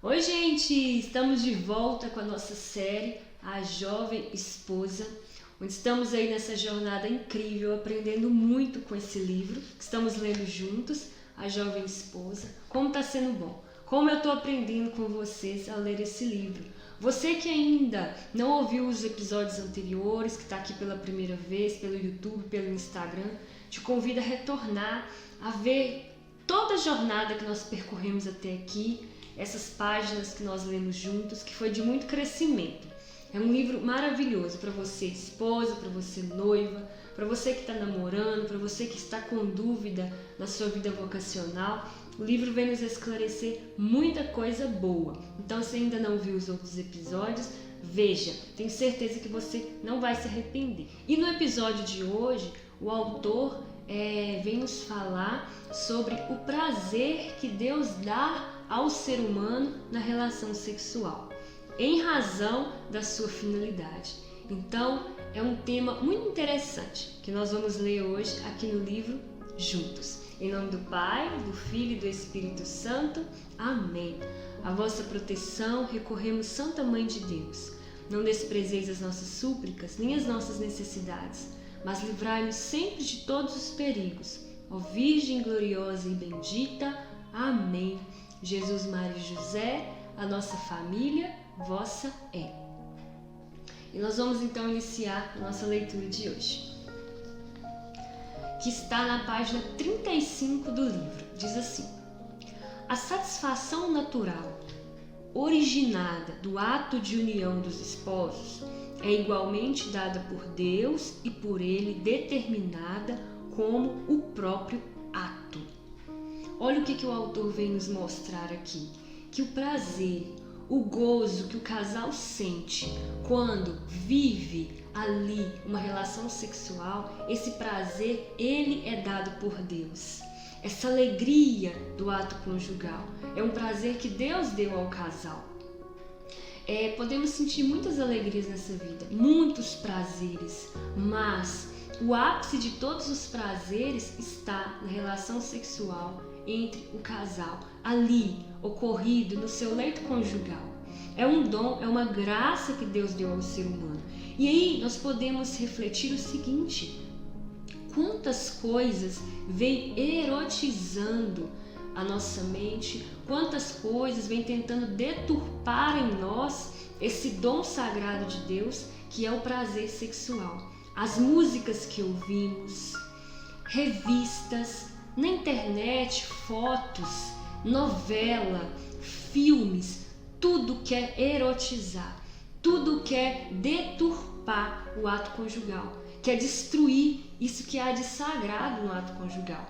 Oi, gente! Estamos de volta com a nossa série A Jovem Esposa, onde estamos aí nessa jornada incrível, aprendendo muito com esse livro que estamos lendo juntos, A Jovem Esposa. Como está sendo bom! Como eu estou aprendendo com vocês a ler esse livro. Você que ainda não ouviu os episódios anteriores, que está aqui pela primeira vez, pelo YouTube, pelo Instagram, te convido a retornar, a ver toda a jornada que nós percorremos até aqui, essas páginas que nós lemos juntos, que foi de muito crescimento. É um livro maravilhoso para você esposa, para você noiva, para você que está namorando, para você que está com dúvida na sua vida vocacional. O livro vem nos esclarecer muita coisa boa. Então, se ainda não viu os outros episódios, veja. Tenho certeza que você não vai se arrepender. E no episódio de hoje, o autor vem nos falar sobre o prazer que Deus dá ao ser humano na relação sexual, em razão da sua finalidade. Então, é um tema muito interessante que nós vamos ler hoje aqui no livro juntos. Em nome do Pai, do Filho e do Espírito Santo. Amém. A vossa proteção recorremos, Santa Mãe de Deus. Não desprezeis as nossas súplicas, nem as nossas necessidades, mas livrai-nos sempre de todos os perigos. Ó Virgem gloriosa e bendita. Amém. Jesus, Maria e José, a nossa família, vossa é. E nós vamos então iniciar a nossa leitura de hoje, que está na página 35 do livro. Diz assim: a satisfação natural, originada do ato de união dos esposos, é igualmente dada por Deus e por Ele determinada como o próprio ato. Olha o que o autor vem nos mostrar aqui, que o prazer, o gozo que o casal sente quando vive ali uma relação sexual, esse prazer, ele é dado por Deus. Essa alegria do ato conjugal é um prazer que Deus deu ao casal. Podemos sentir muitas alegrias nessa vida, muitos prazeres, mas o ápice de todos os prazeres está na relação sexual entre o casal, ali, ocorrido no seu leito conjugal. É um dom, é uma graça que Deus deu ao ser humano. E aí nós podemos refletir o seguinte: quantas coisas vem erotizando a nossa mente, quantas coisas vem tentando deturpar em nós esse dom sagrado de Deus, que é o prazer sexual. As músicas que ouvimos, revistas, na internet, fotos, novela, filmes, tudo quer erotizar, tudo quer deturpar o ato conjugal, quer destruir isso que há de sagrado no ato conjugal.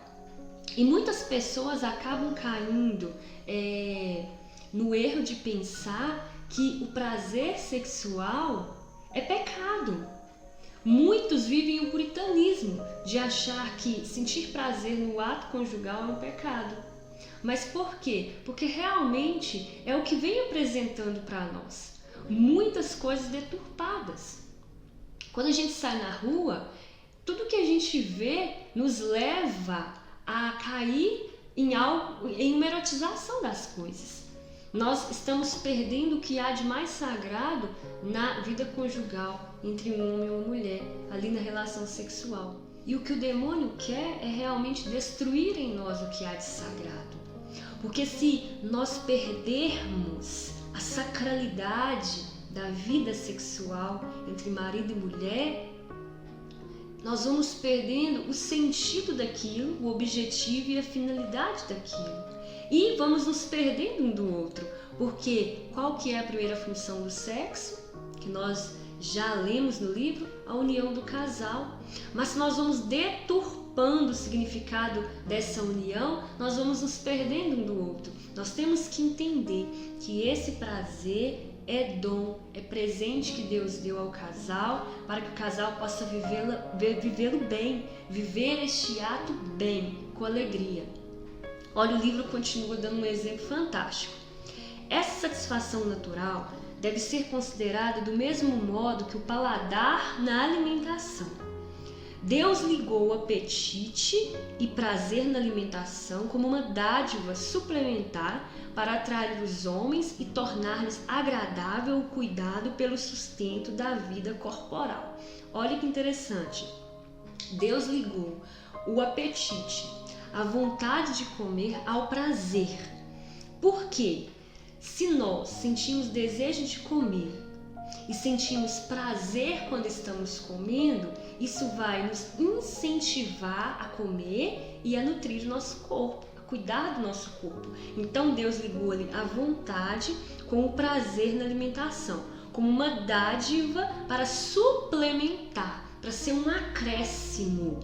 E muitas pessoas acabam caindo no erro de pensar que o prazer sexual é pecado. Muitos vivem o puritanismo de achar que sentir prazer no ato conjugal é um pecado. Mas por quê? Porque realmente é o que vem apresentando para nós muitas coisas deturpadas. Quando a gente sai na rua, tudo que a gente vê nos leva a cair em uma erotização das coisas. Nós estamos perdendo o que há de mais sagrado na vida conjugal entre um homem e uma mulher, ali na relação sexual. E o que o demônio quer é realmente destruir em nós o que há de sagrado. Porque se nós perdermos a sacralidade da vida sexual entre marido e mulher, nós vamos perdendo o sentido daquilo, o objetivo e a finalidade daquilo. E vamos nos perdendo um do outro, porque qual que é a primeira função do sexo? Que nós já lemos no livro, a união do casal. Mas se nós vamos deturpando o significado dessa união, nós vamos nos perdendo um do outro. Nós temos que entender que esse prazer é dom, é presente que Deus deu ao casal para que o casal possa vivê-lo bem, viver este ato bem, com alegria. Olha, o livro continua dando um exemplo fantástico. Essa satisfação natural deve ser considerada do mesmo modo que o paladar na alimentação. Deus ligou o apetite e prazer na alimentação como uma dádiva suplementar para atrair os homens e tornar-lhes agradável o cuidado pelo sustento da vida corporal. Olha que interessante. Deus ligou o apetite, a vontade de comer, ao prazer. Por quê? Se nós sentimos desejo de comer e sentimos prazer quando estamos comendo, isso vai nos incentivar a comer e a nutrir o nosso corpo, a cuidar do nosso corpo. Então Deus ligou ali a vontade com o prazer na alimentação, como uma dádiva para suplementar, para ser um acréscimo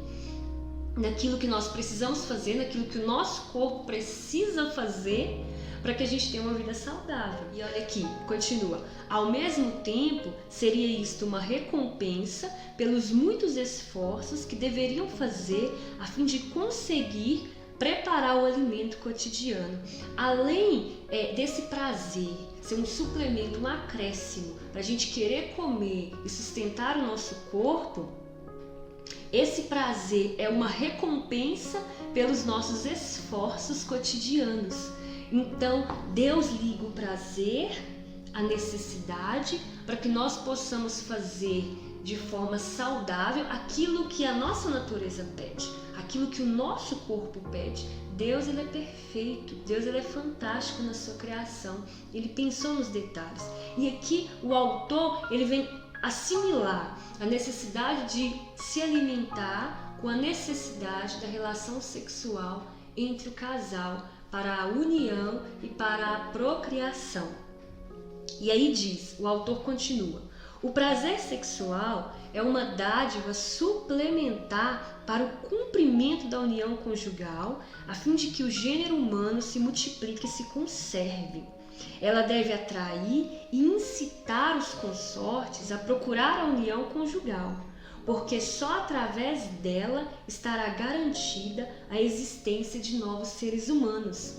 naquilo que nós precisamos fazer, naquilo que o nosso corpo precisa fazer para que a gente tenha uma vida saudável. E olha aqui, continua. Ao mesmo tempo, seria isto uma recompensa pelos muitos esforços que deveriam fazer a fim de conseguir preparar o alimento cotidiano. Além desse prazer ser um suplemento, um acréscimo para a gente querer comer e sustentar o nosso corpo, esse prazer é uma recompensa pelos nossos esforços cotidianos. Então, Deus liga o prazer à necessidade para que nós possamos fazer de forma saudável aquilo que a nossa natureza pede, aquilo que o nosso corpo pede. Deus, ele é perfeito, Deus, ele é fantástico na sua criação, ele pensou nos detalhes. E aqui o autor, ele vem assimilar a necessidade de se alimentar com a necessidade da relação sexual entre o casal, para a união e para a procriação. E aí diz, o autor continua: o prazer sexual é uma dádiva suplementar para o cumprimento da união conjugal, a fim de que o gênero humano se multiplique e se conserve. Ela deve atrair e incitar os consortes a procurar a união conjugal, porque só através dela estará garantida a existência de novos seres humanos.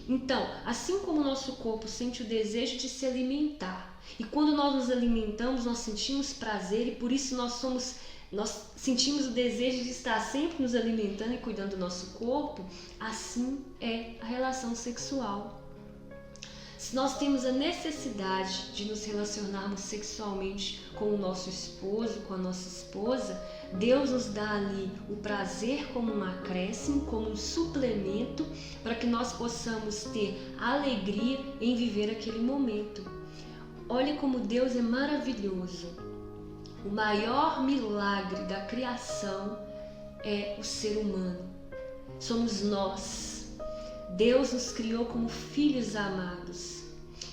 Então, assim como o nosso corpo sente o desejo de se alimentar, e quando nós nos alimentamos, nós sentimos prazer e por isso nós sentimos o desejo de estar sempre nos alimentando e cuidando do nosso corpo, assim é a relação sexual. Se nós temos a necessidade de nos relacionarmos sexualmente com o nosso esposo, com a nossa esposa, Deus nos dá ali o prazer como um acréscimo, como um suplemento, para que nós possamos ter alegria em viver aquele momento. Olha como Deus é maravilhoso. O maior milagre da criação é o ser humano. Somos nós. Deus nos criou como filhos amados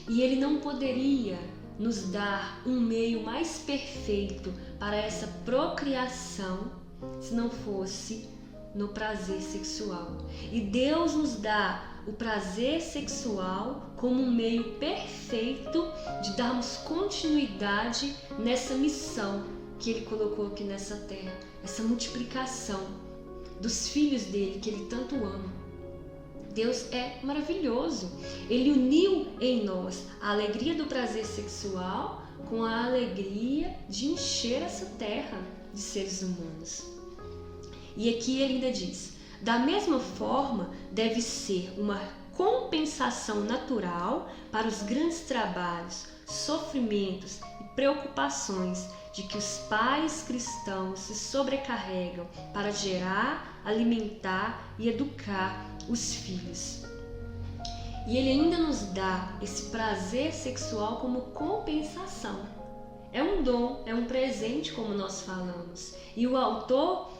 e Ele não poderia nos dar um meio mais perfeito para essa procriação se não fosse no prazer sexual. E Deus nos dá o prazer sexual como um meio perfeito de darmos continuidade nessa missão que Ele colocou aqui nessa terra, essa multiplicação dos filhos dele que Ele tanto ama. Deus é maravilhoso. Ele uniu em nós a alegria do prazer sexual com a alegria de encher essa terra de seres humanos. E aqui ele ainda diz: da mesma forma, deve ser uma compensação natural para os grandes trabalhos, sofrimentos e preocupações de que os pais cristãos se sobrecarregam para gerar, alimentar e educar os filhos. E ele ainda nos dá esse prazer sexual como compensação. É um dom, é um presente, como nós falamos. E o autor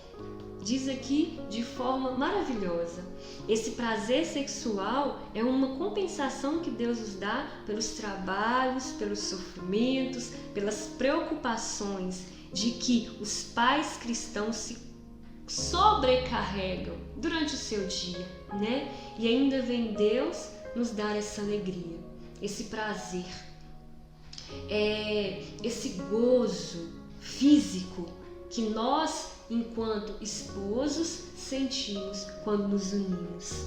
diz aqui de forma maravilhosa: esse prazer sexual é uma compensação que Deus nos dá pelos trabalhos, pelos sofrimentos, pelas preocupações de que os pais cristãos se sobrecarregam durante o seu dia, né? E ainda vem Deus nos dar essa alegria, esse prazer, esse gozo físico que nós, enquanto esposos, sentimos quando nos unimos.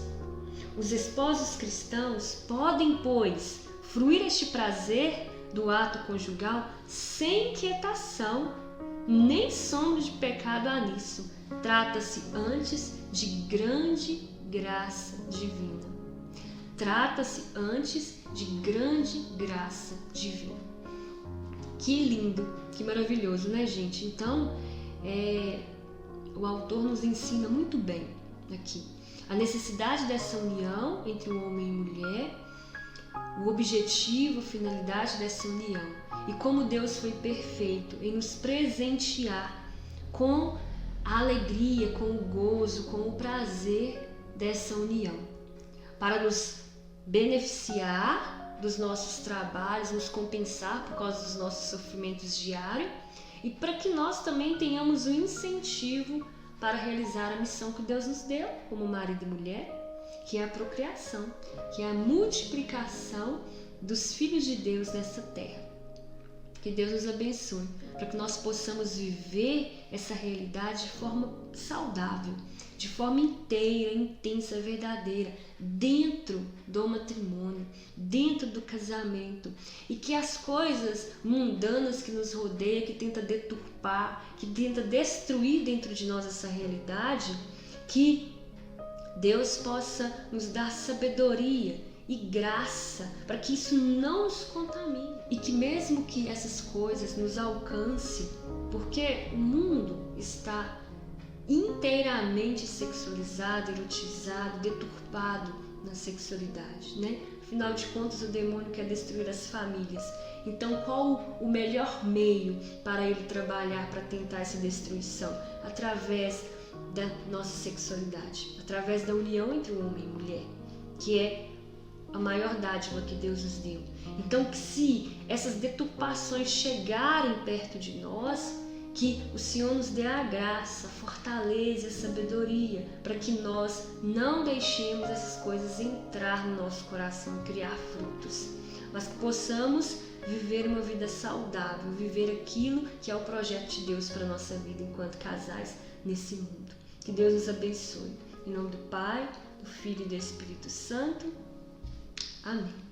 Os esposos cristãos podem, pois, fruir este prazer do ato conjugal sem inquietação nem sombra de pecado há nisso. Trata-se antes de grande graça divina. Trata-se antes de grande graça divina. Que lindo, que maravilhoso, né, gente? Então, o autor nos ensina muito bem aqui a necessidade dessa união entre o homem e mulher, o objetivo, a finalidade dessa união e como Deus foi perfeito em nos presentear com a alegria, com o gozo, com o prazer dessa união, para nos beneficiar dos nossos trabalhos, nos compensar por causa dos nossos sofrimentos diários e para que nós também tenhamos um incentivo para realizar a missão que Deus nos deu como marido e mulher, que é a procriação, que é a multiplicação dos filhos de Deus nessa terra. Que Deus nos abençoe, para que nós possamos viver essa realidade de forma saudável, de forma inteira, intensa, verdadeira, dentro do matrimônio, dentro do casamento, e que as coisas mundanas que nos rodeiam, que tenta deturpar, que tenta destruir dentro de nós essa realidade, que Deus possa nos dar sabedoria e graça para que isso não nos contamine e que mesmo que essas coisas nos alcancem, porque o mundo está inteiramente sexualizado, erotizado, deturpado na sexualidade, né? Afinal de contas, o demônio quer destruir as famílias. Então, qual o melhor meio para ele trabalhar para tentar essa destruição? Através da nossa sexualidade, através da união entre o homem e a mulher, que é a maior dádiva que Deus nos deu. Então, que se essas deturpações chegarem perto de nós, que o Senhor nos dê a graça, a fortaleza, a sabedoria, para que nós não deixemos essas coisas entrar no nosso coração e criar frutos, mas que possamos viver uma vida saudável, viver aquilo que é o projeto de Deus para a nossa vida enquanto casais nesse mundo. Que Deus nos abençoe. Em nome do Pai, do Filho e do Espírito Santo. Amém.